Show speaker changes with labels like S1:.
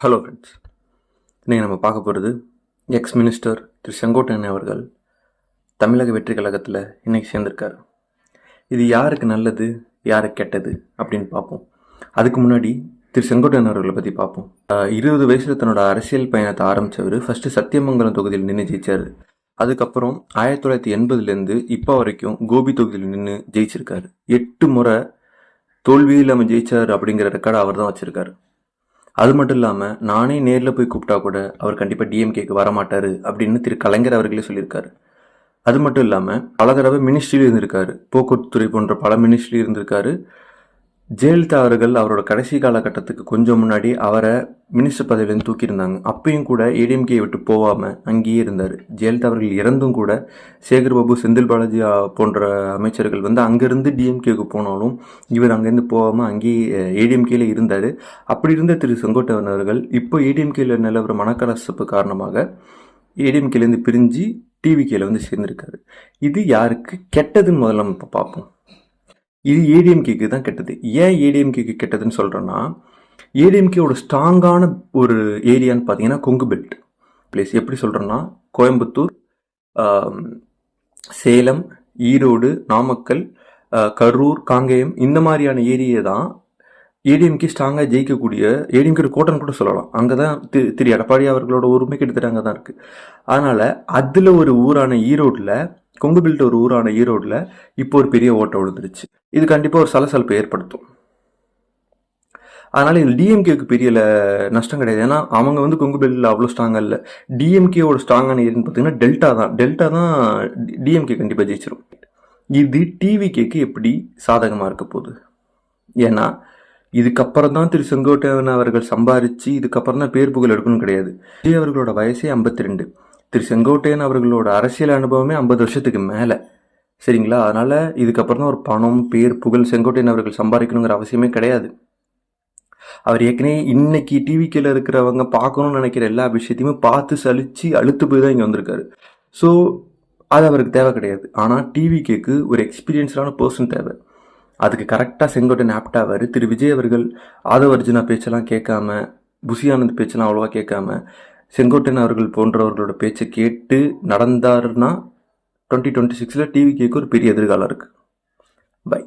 S1: Hello friends, இன்றைக்கி நம்ம பார்க்க போகிறது எக்ஸ் மினிஸ்டர் திரு செங்கோட்டையன் அவர்கள் தமிழக வெற்றி கழகத்தில் இன்றைக்கி சேர்ந்திருக்காரு. இது யாருக்கு நல்லது யாருக்கு கெட்டது அப்படின்னு பார்ப்போம். அதுக்கு முன்னாடி திரு செங்கோட்டையன் அவர்களை பற்றி பார்ப்போம். 20 வயசில் தன்னோட அரசியல் பயணத்தை ஆரம்பித்தவர் ஃபஸ்ட்டு சத்தியமங்கலம் தொகுதியில் நின்று ஜெயிச்சார். அதுக்கப்புறம் 1980லேருந்து இப்போ வரைக்கும் கோபி தொகுதியில் நின்று ஜெயிச்சிருக்காரு. 8 முறை தோல்வி இல்லாமல் ஜெயிச்சார் அப்படிங்கிற ரெக்கார்டை அவர் தான் வச்சுருக்காரு. அது மட்டும் இல்லாமல் நானே நேரில் போய் கூப்பிட்டா கூட அவர் கண்டிப்பாக டிஎம்கேக்கு வரமாட்டார் அப்படின்னு திரு கலைஞர் அவர்களே சொல்லியிருக்காரு. அது மட்டும் இல்லாமல் பல தடவை மினிஸ்ட்ரியில் இருந்திருக்காரு. போக்குவரத்துறை போன்ற பல மினிஸ்ட்ரி இருந்திருக்காரு. ஜெயலலிதா அவர்கள் அவரோட கடைசி காலகட்டத்துக்கு கொஞ்சம் முன்னாடி அவரை மினிஸ்டர் பதவியிலேருந்து தூக்கியிருந்தாங்க. அப்பயும் கூட ஏடிஎம்கே விட்டு போகாமல் அங்கேயே இருந்தார். ஜெயலலிதா அவர்கள் இறந்தும் கூட சேகர்பாபு, செந்தில் பாலாஜி போன்ற அமைச்சர்கள் அங்கேருந்து டிஎம்கேக்கு போனாலும் இவர் அங்கேருந்து போகாமல் அங்கேயே ஏடிஎம்கேல இருந்தார். அப்படி இருந்த திரு செங்கோட்டையன் அவர்கள் இப்போ ஏடிஎம்கேல நிலவர மனக்கலசப்பு காரணமாக ஏடிஎம்கேலேருந்து பிரிஞ்சு டிவிகேல சேர்ந்திருக்காரு. இது யாருக்கு கெட்டதுன்னு முதல்ல நம்ம இப்போ பார்ப்போம். இது ஏடிஎம்கேக்கு தான் கெட்டது. ஏன் ஏடிஎம்கேக்கு கெட்டதுன்னு சொல்கிறேன்னா, ஏடிஎம்கேவோட ஸ்ட்ராங்கான ஒரு ஏரியான்னு பார்த்தீங்கன்னா கொங்கு பெல்ட் பிளேஸ். எப்படி சொல்கிறேன்னா, கோயம்புத்தூர், சேலம், ஈரோடு, நாமக்கல், கரூர், காங்கேயம் இந்த மாதிரியான ஏரியா தான் ஏடிஎம்கே ஸ்ட்ராங்காக ஜெயிக்கக்கூடிய ஏடிஎம்கே கோட்டன் கூட சொல்லலாம். அங்கே தான் திரு எடப்பாடி அவர்களோட உரிமை கிட்டத்தட்ட அங்கே தான் இருக்குது. அதனால் அதில் ஒரு ஊரான ஈரோட்டில், கொங்கு பெல்ட் ஒரு ஊரான ஈரோட்டில் இப்போ ஒரு பெரிய ஓட்டம் விழுந்துருச்சு. இது கண்டிப்பாக ஒரு சலசலப்பை ஏற்படுத்தும். அதனால் இது டிஎம்கேக்கு பெரிய நஷ்டம் கிடையாது. ஏன்னா அவங்க கொங்கு பெல்ட்டில் அவ்வளோ ஸ்ட்ராங்காக இல்லை. டிஎம்கேவோட ஸ்ட்ராங்கான ஏரியான்னு பார்த்தீங்கன்னா டெல்டா தான் டிஎம்கே கண்டிப்பாக ஜெயிச்சிடும். இது டிவிகேக்கு எப்படி சாதகமாக இருக்க போகுது? ஏன்னா இதுக்கப்புறம் தான் திரு செங்கோட்டையன் அவர்கள் சம்பாரித்து இதுக்கப்புறம் தான் பேர் புகழ் எடுக்கணும் கிடையாது. விஜய் அவர்களோட வயசே 52. திரு செங்கோட்டையன் அவர்களோட அரசியல் அனுபவமே 50 வருஷத்துக்கு மேலே. சரிங்களா? அதனால் இதுக்கப்புறம் தான் ஒரு பணம், பேர், புகழ் செங்கோட்டையன் அவர்கள் சம்பாதிக்கணுங்கிற அவசியமே கிடையாது. அவர் ஏற்கனவே இன்னைக்கு டிவிக்கில் இருக்கிறவங்க பார்க்கணும்னு நினைக்கிற எல்லா விஷயத்தையுமே பார்த்து சலிச்சு அழுத்து போய் தான் இங்கே வந்திருக்காரு. ஸோ அது அவருக்கு தேவை கிடையாது. ஆனால் டிவிகேக்கு ஒரு எக்ஸ்பீரியன்ஸ்டான பர்சன் தேவை. அதுக்கு கரெக்டாக செங்கோட்டையன் ஆப்டாவார். திரு விஜய் அவர்கள் ஆதவ அர்ஜுனா பேச்செல்லாம் கேட்காம, புசி ஆனந்த் பேச்செல்லாம் அவ்வளோவா கேட்காம, செங்கோட்டையன் அவர்கள் போன்றவர்களோட பேச்சை கேட்டு நடந்தாருன்னா 2026 டிவிகேக்கு ஒரு பெரிய எதிர்காலம் இருக்குது. பை.